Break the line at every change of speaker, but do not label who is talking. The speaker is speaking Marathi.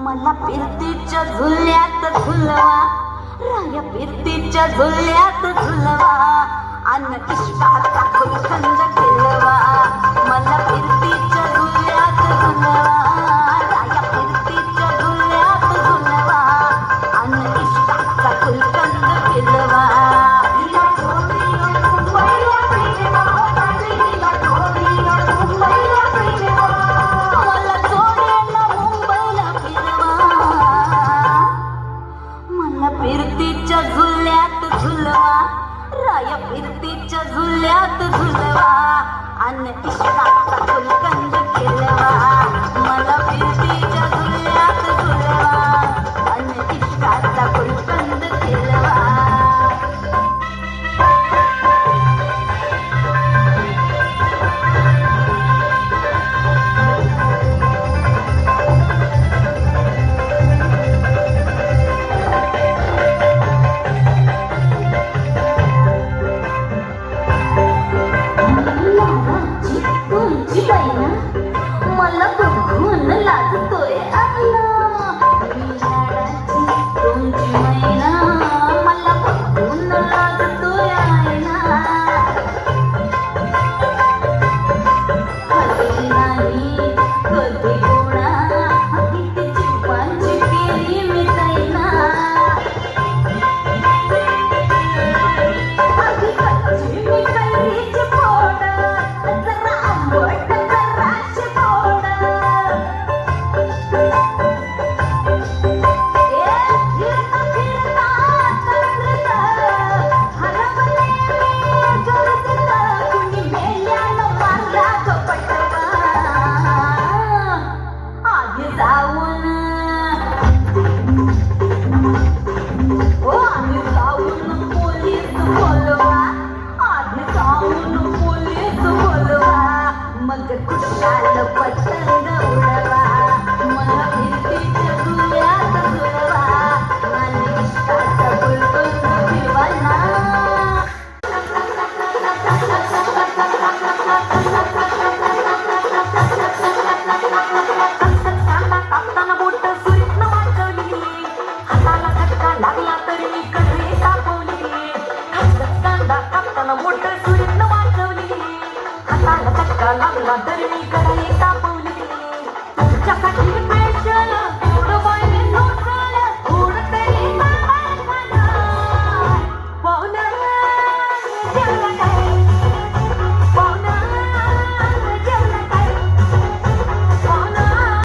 मला फिरतीच्या झुल्यात झुलवा, राया फिरतीच्या झुल्यात झुलवा, अन इश्काचा फुलखंद फिरवा. मला फिरतीच्या झुल्यात झुलवा, राया फिरतीच्या झुल्यात झुलवा, अन इश्काचा फुलखंद फिरवा. फिरतीच्या झुल्यात झुलवा, राया फिरतीच्या झुल्यात झुलवा, अन इश्काचा फुलकंद खेळवा. मला फिरतीच्या झुल्यात झुलवा, अन इश्काचा फुलकंद खेळवा. मला बघून लागतोय आईना, मी लाडाची तुमची मैना. मला बघून लागतोय आईना, कधी नाही कधी कोणा किती चिपांची केली मी जाईना. आधी कच्ची मी कैरीची फोड, जरा आंबट जराशी गोड. फिरता फिरता चंद्रिक हरवले मी गर्दीत, कुणी मेल्यानं मारला कपटवा. आधी जाऊन आधी जाऊन पोलीस बोलवा, आधी जाऊन पोलीस बोलवा, मग कुशाल पतंग उडवा. मला फिरतीच्या झुल्यात झुलवा, आणि इश्काचा फुलकंद फिरवा ना. कापताना बोट सुरीतनं वाजवली, हाताला झटका लागला तरी मी कधी कापवली. कांदा कापताना बोट सुरीतनं वाजवली, हाताला झटका लागला तरी मी कधी कापवली. तुमच्यासाठी